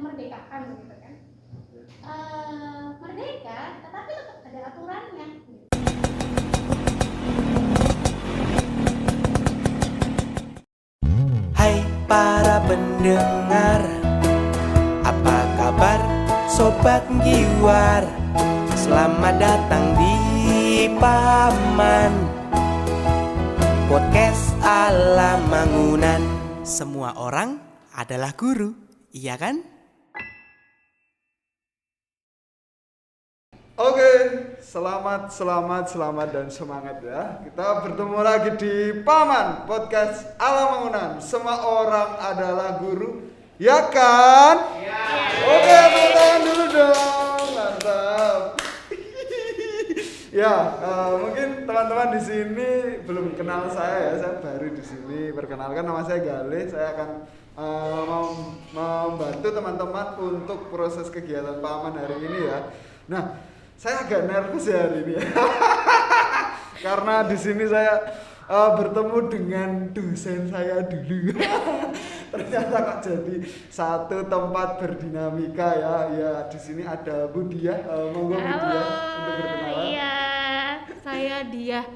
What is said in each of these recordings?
memerdekakan gitu kan. Merdeka, tetapi tetap ada aturannya. Hai para pendengar, apa kabar Sobat Giwar? Selamat datang di Paman Podcast ala Mangunan. Semua orang adalah guru, iya kan? Oke, selamat dan semangat ya. Kita bertemu lagi di Paman Podcast ala Mangunan. Semua orang adalah guru, ya kan? Ya. Oke, tangan dulu dong, mantap. Ya, mungkin teman-teman di sini belum kenal saya ya. Saya baru di sini. Perkenalkan, nama saya Galih. Saya akan membantu teman-teman untuk proses kegiatan Paman hari ini ya. Nah, saya agak nervous ya hari ini karena di sini saya bertemu dengan dosen saya dulu. Ternyata kok jadi satu tempat berdinamika ya. Ya, di sini ada Bu Diah. Monggo Bu Diah untuk berkenalan. Iya, saya Diah.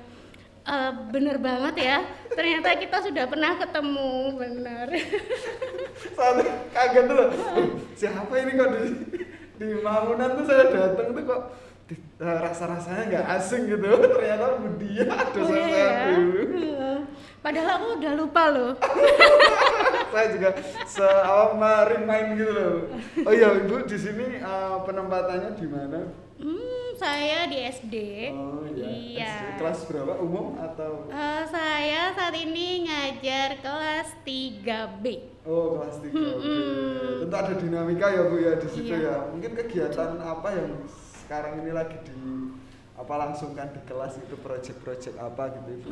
Bener banget ya. Ternyata kita sudah pernah ketemu, bener. Soalnya kaget dulu. Siapa ini kok di Mangunan tuh saya datang tuh kok rasa-rasanya nggak asing gitu. Ternyata Bu Diah dosen saya dulu. Padahal aku udah lupa loh. Saya juga remind gitu loh. Oh iya, Ibu di sini penempatannya di mana? Saya di SD. Oh iya. Iya. SD. Kelas berapa? Umum atau? Saya saat ini ngajar kelas 3B. Oh, kelas 3. Tentu ada dinamika ya Bu ya di situ Iya. ya. Mungkin kegiatan apa yang sekarang ini lagi langsungkan di kelas itu, project apa gitu Ibu?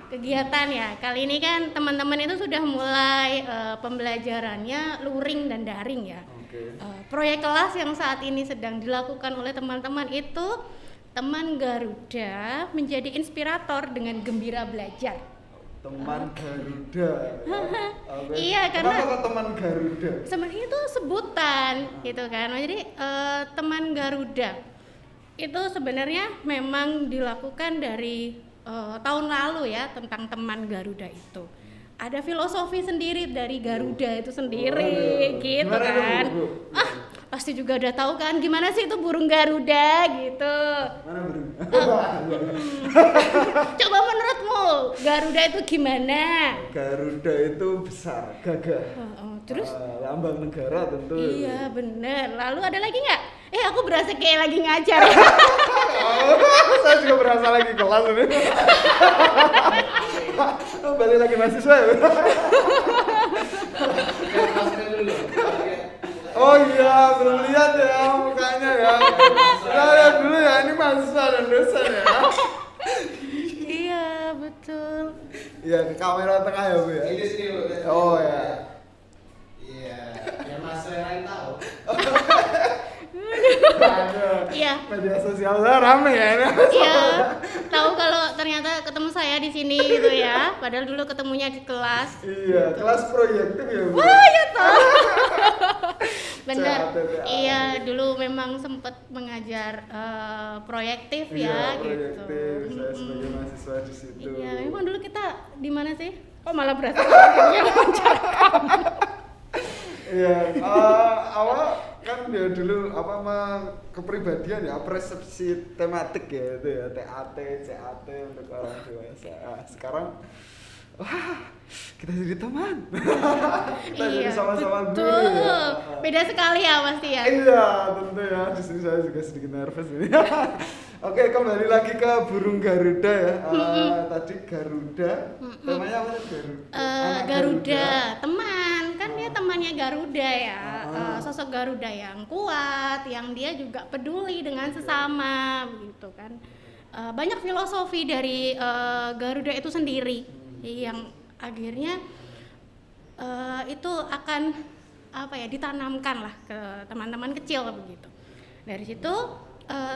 Kegiatan ya, kali ini kan teman-teman itu sudah mulai pembelajarannya luring dan daring ya. Proyek kelas yang saat ini sedang dilakukan oleh teman-teman itu teman Garuda menjadi inspirator dengan gembira belajar. Teman Garuda. Iya, karena kenapa kok teman Garuda? sebenarnya itu sebutan gitu kan. Jadi teman Garuda itu sebenarnya memang dilakukan dari tahun lalu ya, tentang teman Garuda itu. Ada filosofi sendiri dari Garuda itu sendiri gitu Gimana kan. Bu? Pasti juga udah tahu kan gimana sih itu burung Garuda gitu. Mana burung? Coba menurutmu Garuda itu gimana? Garuda itu besar, gagah. Terus? Lambang negara tentu. Iya bener. Lalu ada lagi nggak? Aku berasa kayak lagi ngajar. Saya juga berasa lagi kelas ini. Balik lagi mahasiswa ya. Oh iya, belum lihat ya mukanya ya. Kita lihat dulu ya, ini mahasiswa dan dosen ya. Iya betul. Iya, ke kamera tengah ya Bu ya. Ini sini Bu. Oh ya. Iya, yang Mas Rerain tahu. Iya. Media sosial saya rame ya ini. Iya. Tahu kalau ternyata ketemu saya di sini gitu ya. Padahal dulu ketemunya di kelas. Iya, kelas proyektif ya Bu. Wah, ya tahu. Bener. CATTA. Iya, dulu memang sempat mengajar proyektif ya Iya, gitu. proyektif. Saya sebagai mahasiswa di situ. Iya, memang dulu kita di mana sih? Kok malah berasa yang wawancara kamu? Iya, awal kan dia dulu kepribadian ya, persepsi tematik ya itu ya, TAT, CAT untuk orang dewasa. Sekarang kita jadi teman. Kita jadi sama-sama betul. guru ya. Beda sekali ya pasti ya. Iya, tentu ya. Di sini saya juga sedikit nervous ini. Oke, kembali lagi ke burung Garuda ya. Tadi Garuda. Temanya apa tadi? Anak Garuda, teman. Kan dia temannya Garuda ya. Sosok Garuda yang kuat, yang dia juga peduli dengan sesama begitu kan. Banyak filosofi dari Garuda itu sendiri yang akhirnya itu akan ditanamkan lah ke teman-teman kecil begitu. Dari situ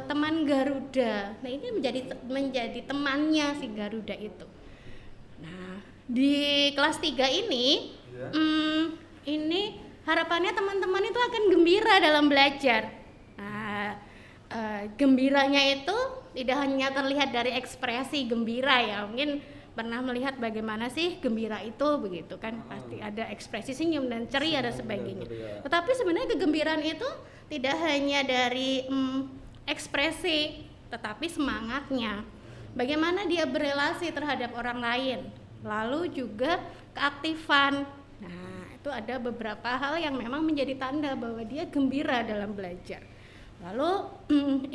teman Garuda, nah ini menjadi temannya si Garuda itu. Nah di kelas 3 ini ini harapannya teman-teman itu akan gembira dalam belajar. Nah, gembiranya itu tidak hanya terlihat dari ekspresi gembira ya, mungkin pernah melihat bagaimana sih gembira itu begitu kan, pasti ada ekspresi senyum dan ceria dan sebagainya. Tetapi sebenarnya kegembiraan itu tidak hanya dari ekspresi, tetapi semangatnya, bagaimana dia berelasi terhadap orang lain, lalu juga keaktifan. Nah, itu ada beberapa hal yang memang menjadi tanda bahwa dia gembira dalam belajar. Lalu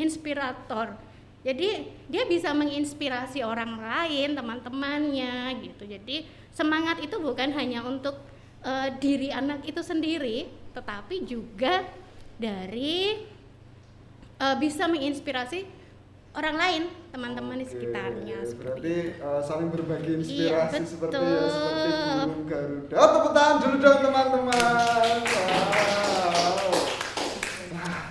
inspirator, jadi dia bisa menginspirasi orang lain, teman-temannya gitu. Jadi semangat itu bukan hanya untuk diri anak itu sendiri, tetapi juga dari bisa menginspirasi orang lain, teman-teman di sekitarnya. Berarti saling berbagi Iya, inspirasi seperti betul. seperti burung Garuda. Oh, tepuk tangan dulu dong teman-teman. Wow.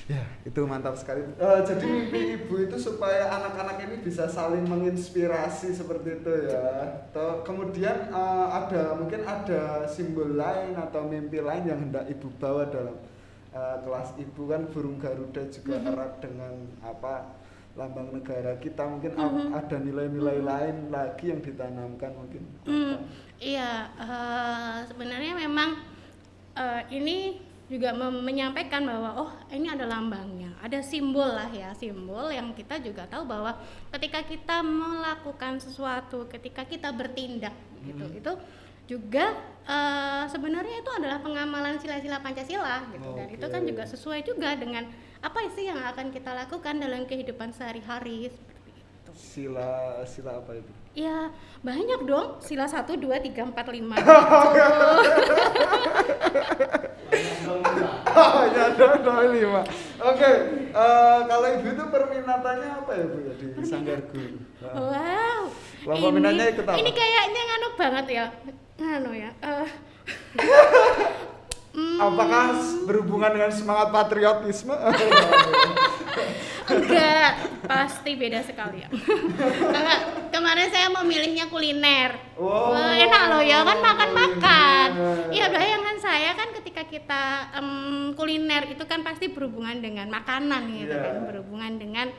Ya, itu mantap sekali. Jadi mimpi ibu itu supaya anak-anak ini bisa saling menginspirasi seperti itu ya. Kemudian mungkin ada simbol lain atau mimpi lain yang hendak ibu bawa dalam kelas ibu, kan burung Garuda juga erat dengan lambang negara kita. Mungkin ada nilai-nilai lain lagi yang ditanamkan mungkin. Iya, sebenarnya memang ini juga menyampaikan bahwa ini ada lambangnya, ada simbol lah ya, simbol yang kita juga tahu bahwa ketika kita melakukan sesuatu, ketika kita bertindak gitu, itu juga sebenarnya itu adalah pengamalan sila-sila Pancasila gitu. Dan itu kan juga sesuai juga dengan apa sih yang akan kita lakukan dalam kehidupan sehari-hari seperti itu. Sila apa itu? Ya banyak dong, sila 1, 2, 3, 4, 5 gitu. Ya ada 5. Oke, kalau ibu itu perminatannya apa ya bu ya di Sanggar Guru? Wow. Kelompok minatnya ikut apa? Ini kayaknya nganu banget ya. Apakah berhubungan dengan semangat patriotisme? Enggak, pasti beda sekali ya. Kemarin saya memilihnya kuliner. Wah, enak loh ya kan, makan-makan. Iya, bayangan saya kan ketika kita kuliner itu kan pasti berhubungan dengan makanan gitu kan, berhubungan dengan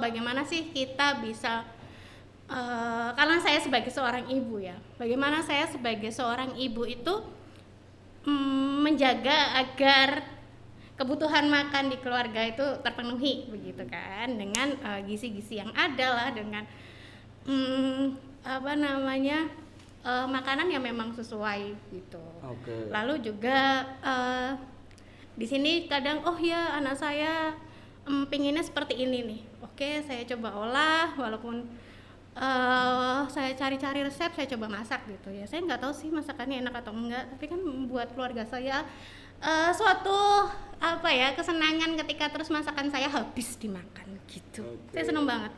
bagaimana sih kita bisa karena saya sebagai seorang ibu ya, bagaimana saya sebagai seorang ibu itu menjaga agar kebutuhan makan di keluarga itu terpenuhi begitu kan, dengan gizi-gizi yang ada lah, dengan makanan yang memang sesuai gitu. Lalu juga di sini kadang anak saya pinginnya seperti ini nih, saya coba olah, walaupun saya cari-cari resep, saya coba masak gitu ya. Saya nggak tahu sih masakannya enak atau enggak, tapi kan membuat keluarga saya suatu kesenangan ketika terus masakan saya habis dimakan gitu. Saya seneng banget.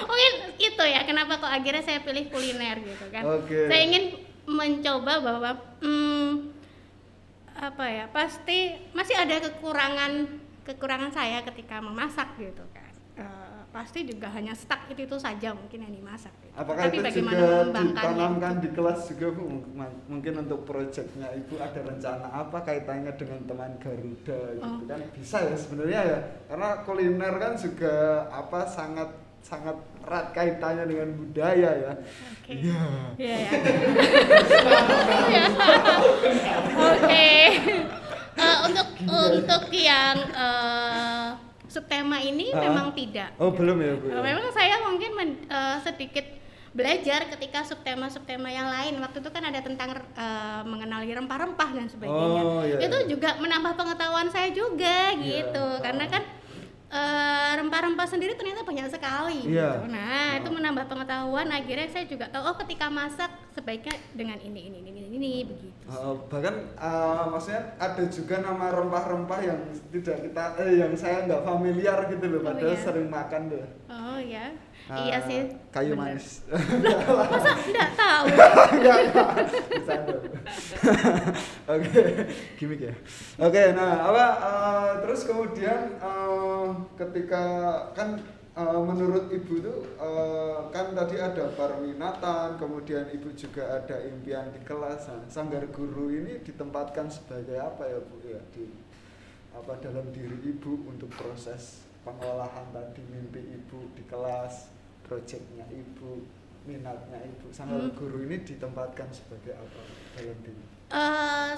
Mungkin itu ya kenapa kok akhirnya saya pilih kuliner gitu kan. Saya ingin mencoba bahwa pasti masih ada kekurangan saya ketika memasak gitu kan. Pasti juga hanya stuck itu saja mungkin yang dimasak gitu. Apakah tapi itu juga ditanamkan di kelas juga Bu? Mungkin untuk proyeknya Ibu ada rencana apa kaitannya dengan teman Garuda gitu kan? Bisa ya sebenarnya ya, karena kuliner kan juga sangat erat kaitannya dengan budaya ya. Iya. Oke. Untuk yang subtema ini memang tidak. Belum ya Bu. Memang saya mungkin sedikit belajar ketika subtema yang lain. Waktu itu kan ada tentang mengenali rempah-rempah dan sebagainya. Itu juga menambah pengetahuan saya juga gitu. Karena kan rempah-rempah sendiri ternyata banyak sekali gitu. Nah, itu menambah pengetahuan. Akhirnya saya juga tahu ketika masak sebaiknya dengan ini begitu. Bahkan maksudnya ada juga nama rempah-rempah yang tidak kita yang saya nggak familiar gitu loh, padahal sering makan tuh. Oh ya. Iya sih. Kayu manis. Masa enggak tahu? Enggak. Oke, gimik ya. Oke, nah terus kemudian ketika kan menurut ibu tuh kan tadi ada perminatan, kemudian ibu juga ada impian di kelas. Nah, sanggar guru ini ditempatkan sebagai apa ya Bu ya, di apa dalam diri ibu untuk proses pengolahan tadi mimpi ibu di kelas, proyeknya ibu, minatnya ibu. Sanggar guru ini ditempatkan sebagai apa dalam diri?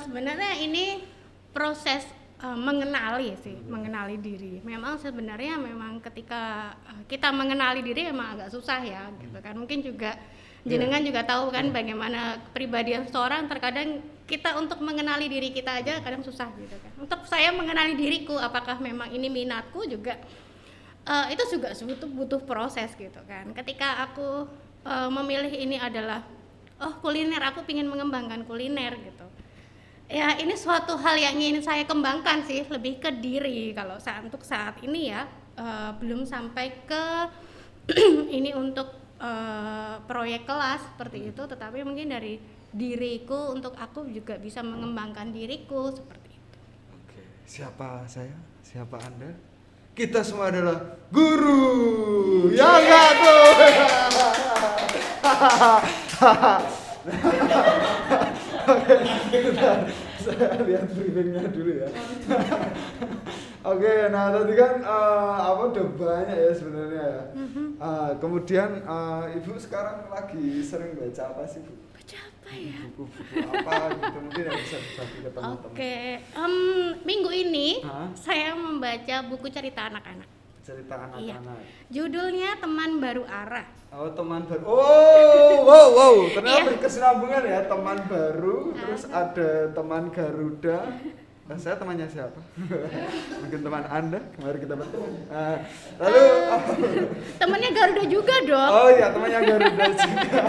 Sebenarnya ini proses mengenali sih, mengenali diri. Memang sebenarnya memang ketika kita mengenali diri emang agak susah ya, gitu kan. Mungkin juga jenengan juga tahu kan bagaimana kepribadian seseorang. Terkadang kita untuk mengenali diri kita aja kadang susah gitu kan. Untuk saya mengenali diriku, apakah memang ini minatku juga, itu juga butuh proses gitu kan. Ketika aku memilih ini adalah kuliner, aku ingin mengembangkan kuliner gitu. Ya ini suatu hal yang ingin saya kembangkan sih, lebih ke diri kalau untuk saat ini ya, belum sampai ke ini untuk proyek kelas seperti itu, tetapi mungkin dari diriku untuk aku juga bisa mengembangkan diriku seperti itu. Oke, siapa saya? Siapa Anda? Kita semua adalah guru. Ya enggak tuh. Oke, saya lihat briefingnya dulu ya. Oke, nah tadi kan udah banyak ya sebenarnya ya. Kemudian ibu sekarang lagi sering baca apa sih Bu? Baca apa ya? Buku-buku apa gitu mungkin yang bisa dibagi ke teman-teman. Oke, minggu ini saya membaca buku cerita anak-anak. Cerita anak-anak. Iya. Judulnya Teman Baru Ara. Oh, teman baru. Oh, wow. Ternyata Iya. berkesinambungan ya, teman baru, terus ada teman Garuda. Nah, saya temannya siapa? Mungkin teman Anda, kemarin kita bertemu. Lalu Temannya Garuda juga dong. oh iya, temannya Garuda juga.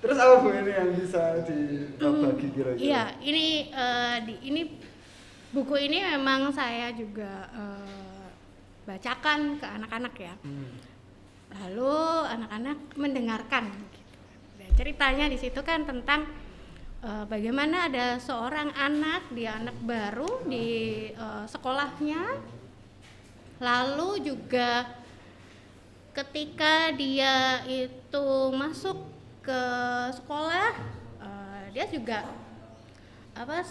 Terus apa Bu ini yang bisa dibagi kira-kira? Iya, ini buku ini memang saya juga bacakan ke anak-anak ya. Lalu anak-anak mendengarkan gitu. Dan ceritanya di situ kan tentang bagaimana ada seorang anak, dia anak baru di sekolahnya. Lalu juga ketika dia itu masuk ke sekolah, dia juga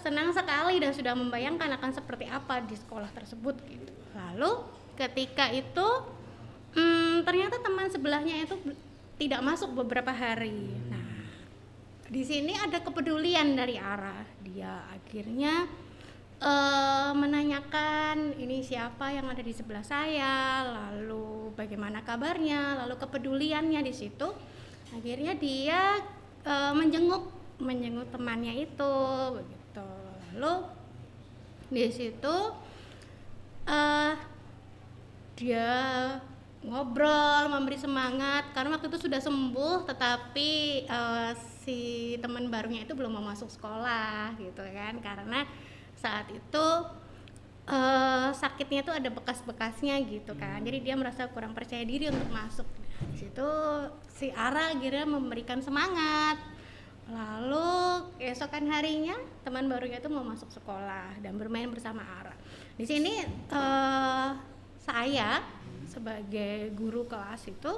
senang sekali dan sudah membayangkan akan seperti apa di sekolah tersebut gitu. Lalu ketika itu ternyata teman sebelahnya itu tidak masuk beberapa hari. Nah, di sini ada kepedulian dari Ara. Dia akhirnya menanyakan ini siapa yang ada di sebelah saya, lalu bagaimana kabarnya, lalu kepeduliannya di situ. Akhirnya dia menjenguk temannya itu begitu. Lalu di situ dia ngobrol, memberi semangat karena waktu itu sudah sembuh, tetapi si teman barunya itu belum mau masuk sekolah gitu kan, karena saat itu sakitnya itu ada bekas-bekasnya gitu kan, jadi dia merasa kurang percaya diri untuk masuk. Di situ si Ara akhirnya memberikan semangat. Lalu keesokan harinya teman barunya itu mau masuk sekolah dan bermain bersama Ara. Di sini saya sebagai guru kelas itu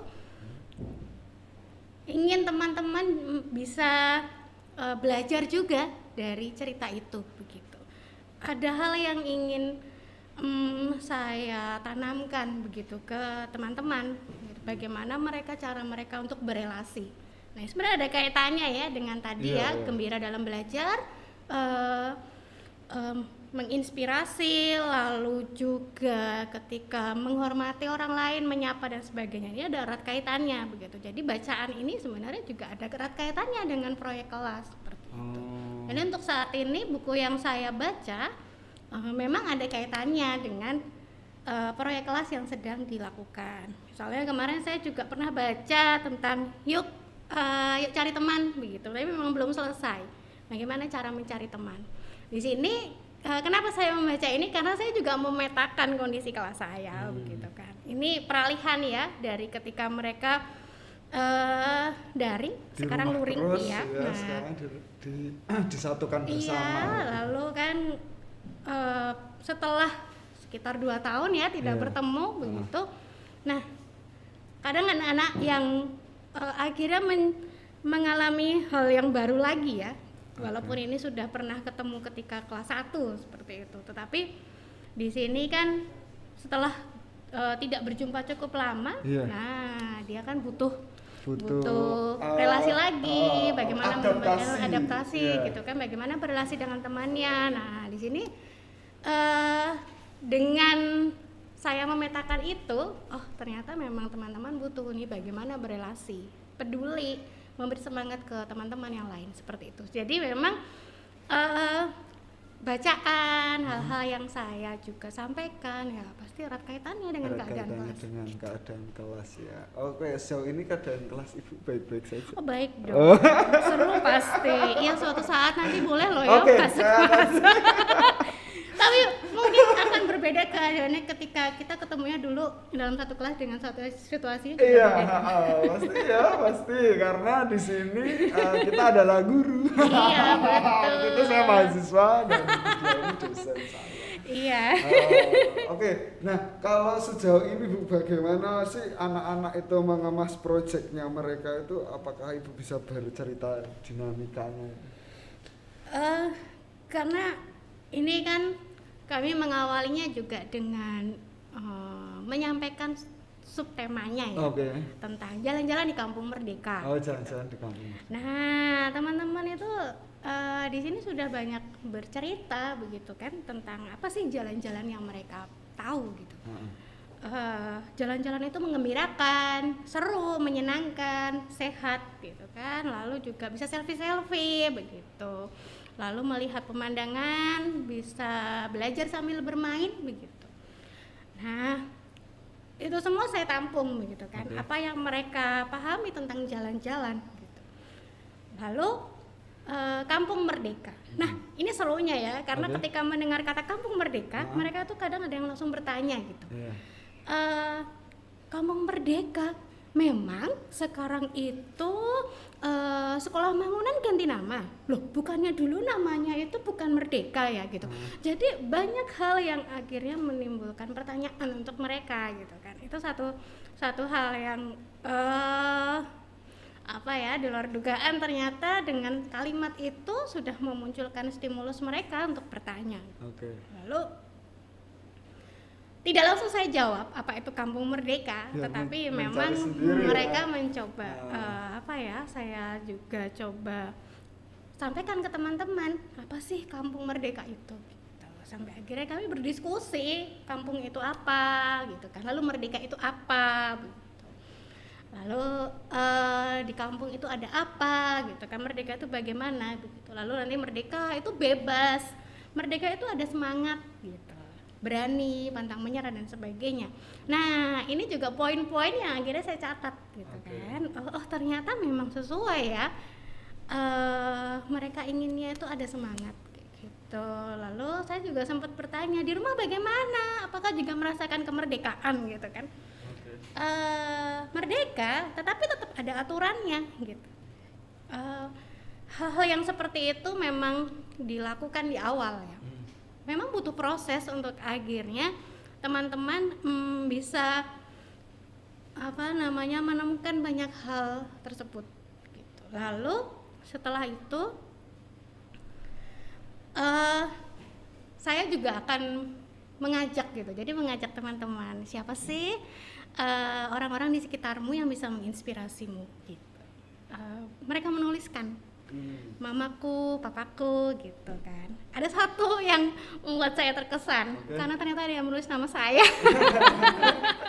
ingin teman-teman bisa belajar juga dari cerita itu begitu. Ada hal yang ingin saya tanamkan begitu ke teman-teman, bagaimana cara mereka untuk berelasi. Nah, sebenarnya ada kaitannya ya dengan tadi gembira dalam belajar, menginspirasi, lalu juga ketika menghormati orang lain, menyapa dan sebagainya. Ini ada erat kaitannya begitu. Jadi bacaan ini sebenarnya juga ada erat kaitannya dengan proyek kelas seperti itu. Jadi untuk saat ini buku yang saya baca memang ada kaitannya dengan proyek kelas yang sedang dilakukan. Misalnya kemarin saya juga pernah baca tentang yuk cari teman begitu, tapi memang belum selesai. Bagaimana cara mencari teman? Di sini kenapa saya membaca ini? Karena saya juga memetakan kondisi kelas saya begitu kan. Ini peralihan ya dari ketika mereka daring Di sekarang rumah luring terus, ya. Nah, sekarang disatukan bersama. iya, lalu kan setelah sekitar 2 tahun ya tidak bertemu begitu, Nah, kadang anak-anak yang akhirnya mengalami hal yang baru lagi ya, walaupun ini sudah pernah ketemu ketika kelas 1 seperti itu, tetapi di sini kan setelah tidak berjumpa cukup lama, Iya. nah dia kan butuh Butuh, relasi lagi, bagaimana adaptasi. adaptasi Iya. gitu kan, bagaimana berrelasi dengan temannya. Nah di sini dengan saya memetakan itu, oh ternyata memang teman-teman butuh nih bagaimana berrelasi, peduli, memberi semangat ke teman-teman yang lain seperti itu. Jadi memang bacaan hal-hal yang saya juga sampaikan ya pasti erat kaitannya dengan Ada keadaan kaitannya kelas. dengan keadaan kelas ya. Oke, sejauh ini keadaan kelas Ibu baik-baik saja. Oh baik dong, seru pasti. Iya suatu saat nanti boleh loh ya Oke, masuk saya kelas. Tapi mungkin akan berbeda keadaannya ketika kita ketemunya dulu dalam satu kelas dengan satu situasi juga Iya, berbeda. pasti ya, pasti karena di sini kita adalah guru. Iya betul. Itu saya mahasiswa dan dia ini dosen saya. Iya. Oke, nah kalau sejauh ini Bu, bagaimana sih anak-anak itu mengemas proyeknya mereka itu? Apakah Ibu bisa bercerita dinamikanya? Karena ini kan kami mengawalinya juga dengan menyampaikan subtemanya ya, Oke. tentang jalan-jalan di Kampung Merdeka. Oh, jalan-jalan di kampung. Nah, teman-teman itu di sini sudah banyak bercerita begitu kan tentang apa sih jalan-jalan yang mereka tahu gitu. Jalan-jalan itu menggembirakan, seru, menyenangkan, sehat gitu kan. Lalu juga bisa selfie-selfie begitu. Lalu melihat pemandangan, bisa belajar sambil bermain begitu. Nah, itu semua saya tampung begitu kan. Oke. Apa yang mereka pahami tentang jalan-jalan gitu. Lalu Kampung Merdeka. Nah, ini serunya ya, karena Oke. ketika mendengar kata Kampung Merdeka, mereka tuh kadang ada yang langsung bertanya gitu. Iya. Kampung Merdeka, memang sekarang itu sekolah bangunan ganti nama. Loh, bukannya dulu namanya itu bukan Merdeka ya gitu. Jadi banyak hal yang akhirnya menimbulkan pertanyaan untuk mereka gitu kan. Itu satu hal yang apa ya, di luar dugaan ternyata dengan kalimat itu sudah memunculkan stimulus mereka untuk bertanya. Oke. Lalu tidak langsung saya jawab apa itu Kampung Merdeka, Ya, tetapi mencari memang sendiri ya. mereka mencoba apa ya, saya juga coba sampaikan ke teman-teman apa sih Kampung Merdeka itu gitu. Sampai akhirnya kami berdiskusi kampung itu apa gitu kan, lalu merdeka itu apa begitu. Lalu di kampung itu ada apa gitu kan, merdeka itu bagaimana begitu. Lalu nanti merdeka itu bebas, merdeka itu ada semangat gitu, berani, pantang menyerah dan sebagainya. Nah ini juga poin-poin yang akhirnya saya catat gitu. Oke. Kan oh ternyata memang sesuai ya, mereka inginnya itu ada semangat gitu. Lalu saya juga sempat bertanya di rumah bagaimana, apakah juga merasakan kemerdekaan gitu kan. Merdeka tetapi tetap ada aturannya gitu. Hal-hal yang seperti itu memang dilakukan di awal ya. Memang butuh proses untuk akhirnya teman-teman bisa menemukan banyak hal tersebut gitu. Lalu setelah itu saya juga akan mengajak gitu. Jadi mengajak teman-teman, siapa sih orang-orang di sekitarmu yang bisa menginspirasimu gitu. Mereka menuliskan mamaku, papaku gitu kan. Ada satu yang membuat saya terkesan. Oke. Karena ternyata dia menulis nama saya.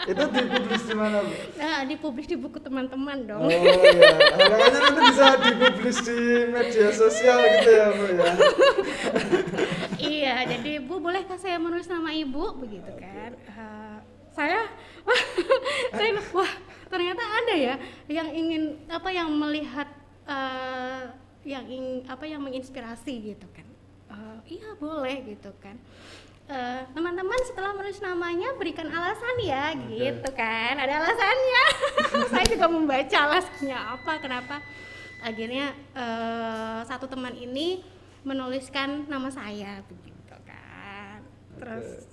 Itu dipublis di mana, Bu? Nah, dipublis di buku teman-teman dong. Oh iya, makanya nanti bisa dipublis di media sosial gitu ya, Bu ya. Iya, jadi Bu bolehkah saya menulis nama Ibu begitu kan? Saya wah ternyata ada ya yang ingin yang melihat yang menginspirasi gitu kan. Iya boleh gitu kan. Teman-teman setelah menulis namanya berikan alasan ya gitu kan. Ada alasannya. Saya juga membaca alasannya apa, kenapa akhirnya satu teman ini menuliskan nama saya begitu kan. Terus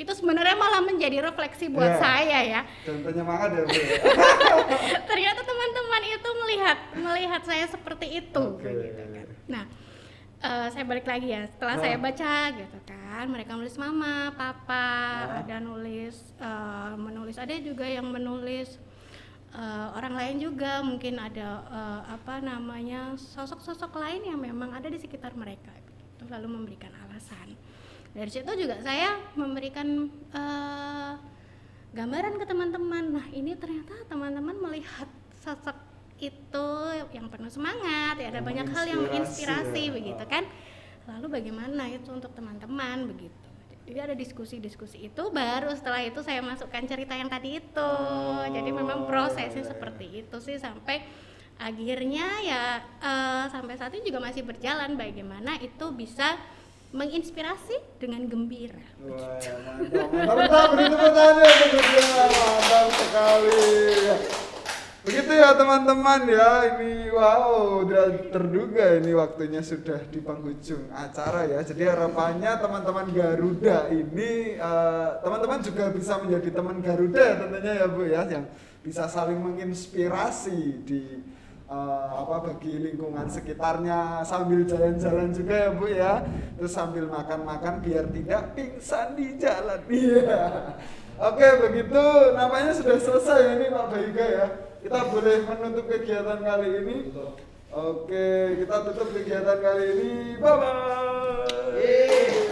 itu sebenarnya malah menjadi refleksi buat Iya. saya ya. Dan penyemangat ya Bu ya. Ternyata teman-teman itu melihat saya seperti itu Oke. gitu kan. Nah, saya balik lagi ya, setelah saya baca gitu kan, mereka nulis mama, papa, ada menulis, ada juga yang menulis orang lain juga, mungkin ada sosok-sosok lain yang memang ada di sekitar mereka gitu, lalu memberikan alasan. Dari situ juga saya memberikan gambaran ke teman-teman. Nah, ini ternyata teman-teman melihat sosok itu yang penuh semangat, ya ada banyak hal yang menginspirasi ya. begitu kan. Lalu bagaimana itu untuk teman-teman begitu. Jadi ada diskusi-diskusi itu, baru setelah itu saya masukkan cerita yang tadi itu. Jadi memang prosesnya seperti itu sih sampai akhirnya ya sampai saat ini juga masih berjalan bagaimana itu bisa menginspirasi dengan gembira. Wah, mantap, beri tepuk tangan ya untuk dia. Mantap sekali. Begitu ya teman-teman ya, ini wow, tidak terduga ini waktunya sudah di penghujung acara ya. Jadi harapannya teman-teman Garuda ini, teman-teman juga bisa menjadi teman Garuda tentunya ya Bu ya, yang bisa saling menginspirasi di bagi lingkungan sekitarnya, sambil jalan-jalan juga ya Bu ya, terus sambil makan-makan biar tidak pingsan di jalan. Iya. Oke, begitu namanya sudah selesai ini Pak Bayuga ya. Kita boleh menutup kegiatan kali ini. Oke, kita tutup kegiatan kali ini. Bye bye.